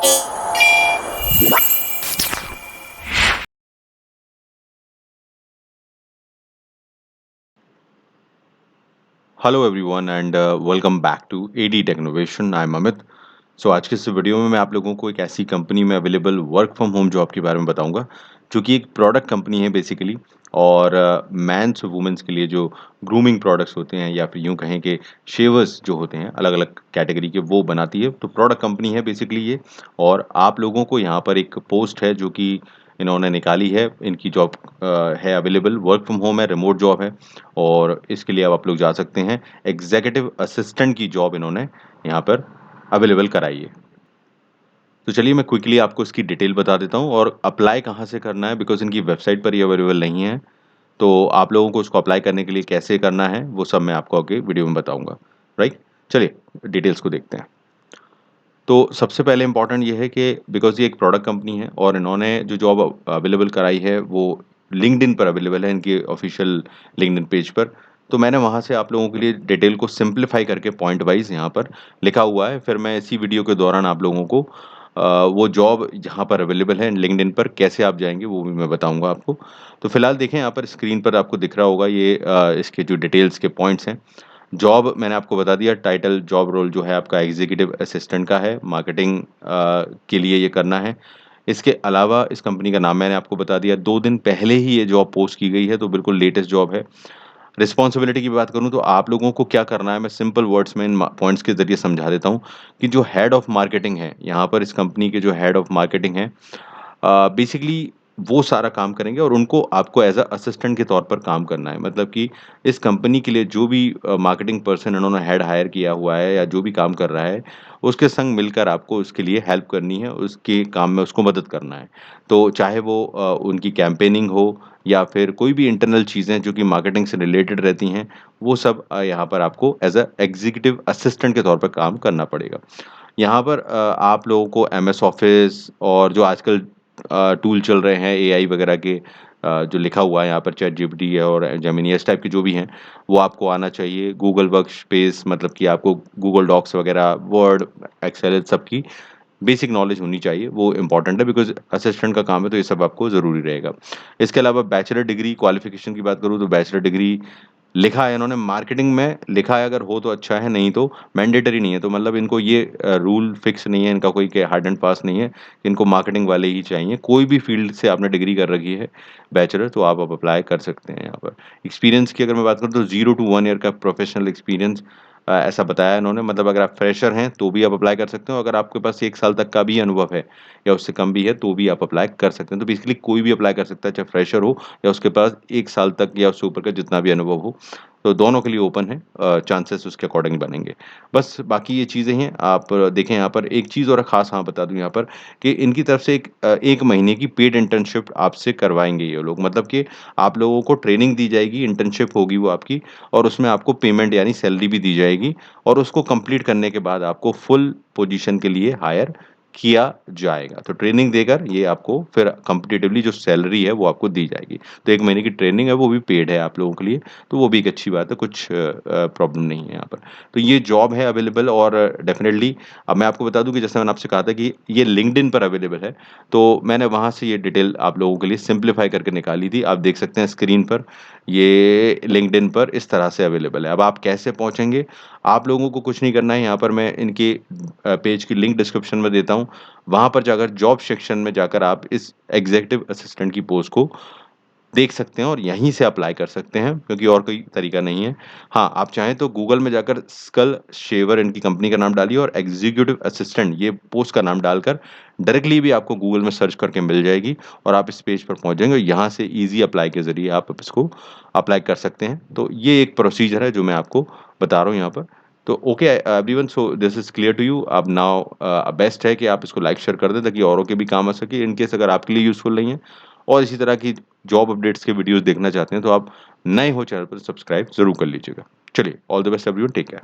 Hello everyone and welcome back to AD Technovation. I am Amit. So आज के इस video में मैं आप लोगों को एक ऐसी कंपनी में available work from home job के बारे में बताऊंगा जो कि एक प्रोडक्ट कंपनी है बेसिकली। और मैंस और वुमेन्स के लिए जो ग्रूमिंग प्रोडक्ट्स होते हैं या फिर यूं कहें कि शेवर्स जो होते हैं अलग अलग कैटेगरी के वो बनाती है। तो प्रोडक्ट कंपनी है बेसिकली ये। और आप लोगों को यहाँ पर एक पोस्ट है जो कि इन्होंने निकाली है। इनकी जॉब है अवेलेबल, वर्क फ्रॉम होम है, रिमोट जॉब है। और इसके लिए अब आप लोग जा सकते हैं। एग्जीक्यूटिव असिस्टेंट की जॉब इन्होंने यहाँ पर अवेलेबल कराई है। तो चलिए मैं क्विकली आपको इसकी डिटेल बता देता हूँ और अप्लाई कहाँ से करना है, बिकॉज इनकी वेबसाइट पर ये अवेलेबल नहीं है। तो आप लोगों को उसको अप्लाई करने के लिए कैसे करना है वो सब मैं आपको आगे वीडियो में बताऊंगा। राइट, चलिए डिटेल्स को देखते हैं। तो सबसे पहले इंपॉर्टेंट ये है कि बिकॉज ये एक प्रोडक्ट कंपनी है और इन्होंने जो जॉब अवेलेबल कराई है वो लिंक्डइन पर अवेलेबल है, इनके ऑफिशियल लिंक्डइन पेज पर। तो मैंने वहाँ से आप लोगों के लिए डिटेल को सिंप्लीफाई करके पॉइंट वाइज यहाँ पर लिखा हुआ है। फिर मैं इसी वीडियो के दौरान आप लोगों को वो जॉब जहाँ पर अवेलेबल है लिंक्डइन पर कैसे आप जाएंगे वो भी मैं बताऊंगा आपको। तो फिलहाल देखें, यहाँ पर स्क्रीन पर आपको दिख रहा होगा ये इसके जो डिटेल्स के पॉइंट्स हैं। जॉब मैंने आपको बता दिया, टाइटल जॉब रोल जो है आपका एग्जीक्यूटिव असिस्टेंट का है, मार्केटिंग के लिए ये करना है। इसके अलावा इस कंपनी का नाम मैंने आपको बता दिया, 2 दिन पहले ही ये जॉब पोस्ट की गई है, तो बिल्कुल लेटेस्ट जॉब है। रिस्पॉन्सिबिलिटी की बात करूँ तो आप लोगों को क्या करना है, मैं सिंपल वर्ड्स में इन पॉइंट्स के ज़रिए समझा देता हूँ कि जो हेड ऑफ़ मार्केटिंग है, यहाँ पर इस कंपनी के जो हेड ऑफ़ मार्केटिंग है, बेसिकली वो सारा काम करेंगे और उनको आपको एज़ अ असिस्टेंट के तौर पर काम करना है। मतलब कि इस कंपनी के लिए जो भी मार्केटिंग पर्सन इन्होंने हेड हायर किया हुआ है या जो भी काम कर रहा है, उसके संग मिलकर आपको उसके लिए हेल्प करनी है, उसके काम में उसको मदद करना है। तो चाहे वो उनकी कैम्पेनिंग हो या फिर कोई भी इंटरनल चीज़ें जो कि मार्केटिंग से रिलेटेड रहती हैं, वो सब यहाँ पर आपको एज़ अ एग्ज़ीक्यूटिव असिस्टेंट के तौर पर काम करना पड़ेगा। यहाँ पर आप लोगों को एमएस ऑफिस और जो आजकल टूल चल रहे हैं एआई वगैरह के, जो लिखा हुआ है यहाँ पर चैट जीपीटी है और जेमिनी इस टाइप के जो भी हैं, वो आपको आना चाहिए। गूगल वर्क स्पेस मतलब कि आपको गूगल डॉक्स वगैरह, वर्ड, एक्सेल सब की बेसिक नॉलेज होनी चाहिए, वो इम्पोर्टेंट है बिकॉज़ असिस्टेंट का काम है, तो ये सब आपको ज़रूरी रहेगा। इसके अलावा बैचलर डिग्री क्वालिफ़िकेशन की बात करूँ तो बैचलर डिग्री लिखा है इन्होंने मार्केटिंग में लिखा है, अगर हो तो अच्छा है, नहीं तो मैंडेटरी नहीं है। तो मतलब इनको ये रूल फिक्स नहीं है इनका कोई कि हार्ड एंड फास्ट नहीं है, कि इनको मार्केटिंग वाले ही चाहिए। कोई भी फील्ड से आपने डिग्री कर रखी है बैचलर तो आप अब अप्लाई कर सकते हैं यहाँ पर। एक्सपीरियंस की अगर मैं बात करूँ तो 0 टू 1 ईयर का प्रोफेशनल एक्सपीरियंस ऐसा बताया इन्होंने। मतलब अगर आप फ्रेशर हैं तो भी आप अप्लाई कर सकते हो, अगर आपके पास 1 साल तक का भी अनुभव है या उससे कम भी है तो भी आप अप्लाई कर सकते हैं। तो बेसिकली कोई भी अप्लाई कर सकता है, चाहे फ्रेशर हो या उसके पास 1 साल तक या उससे ऊपर का जितना भी अनुभव हो। तो दोनों के लिए ओपन है, चांसेस उसके अकॉर्डिंग बनेंगे। बस बाकी ये चीज़ें हैं, आप देखें यहाँ पर एक चीज़ और ख़ास हाँ बता दूँ यहाँ पर कि इनकी तरफ से 1 महीने की पेड इंटर्नशिप आपसे करवाएँगे ये लोग। मतलब कि आप लोगों को ट्रेनिंग दी जाएगी, इंटर्नशिप होगी वो आपकी, और उसमें आपको पेमेंट यानी सैलरी भी दी जाएगी और उसको कंप्लीट करने के बाद आपको फुल पोज़ीशन के लिए हायर किया जाएगा। तो ट्रेनिंग देकर ये आपको फिर कॉम्पिटिटिवली जो सैलरी है वो आपको दी जाएगी। तो 1 महीने की ट्रेनिंग है वो भी पेड है आप लोगों के लिए, तो वो भी एक अच्छी बात है, कुछ प्रॉब्लम नहीं है यहाँ पर। तो ये जॉब है अवेलेबल और डेफ़िनेटली अब मैं आपको बता दूँ कि जैसे मैंने आपसे कहा था कि ये लिंक्डइन पर अवेलेबल है, तो मैंने वहाँ से ये डिटेल आप लोगों के लिए सिम्प्लीफ़ाई करके निकाली थी। आप देख सकते हैं स्क्रीन पर, ये लिंक्डइन पर इस तरह से अवेलेबल है। अब आप कैसे पहुँचेंगे? आप लोगों को कुछ नहीं करना है, यहाँ पर मैं इनके पेज की लिंक डिस्क्रिप्शन में देता हूँ। वहाँ पर जाकर जॉब सेक्शन में जाकर आप इस एग्ज़ीक्यूटिव असिस्टेंट की पोस्ट को देख सकते हैं और यहीं से अप्लाई कर सकते हैं, क्योंकि और कोई तरीका नहीं है। हाँ, आप चाहें तो गूगल में जाकर स्कल शेवर इनकी कंपनी का नाम डालिए और एग्ज़ीक्यूटिव असिस्टेंट ये पोस्ट का नाम डालकर डायरेक्टली भी आपको गूगल में सर्च करके मिल जाएगी और आप इस पेज पर पहुँच जाएँगे और यहाँ से ईज़ी अप्लाई के ज़रिए आप इसको अप्लाई कर सकते हैं। तो ये एक प्रोसीजर है जो मैं आपको बता रहा हूँ यहाँ पर। तो okay everyone, so this is clear to you. अब नाउ बेस्ट है कि आप इसको लाइक शेयर कर दें ताकि औरों के भी काम आ सके, इन केस अगर आपके लिए यूज़फुल नहीं है। और इसी तरह की जॉब अपडेट्स के वीडियोस देखना चाहते हैं तो आप नए हो चैनल पर सब्सक्राइब ज़रूर कर लीजिएगा। चलिए, all the best everyone, take care.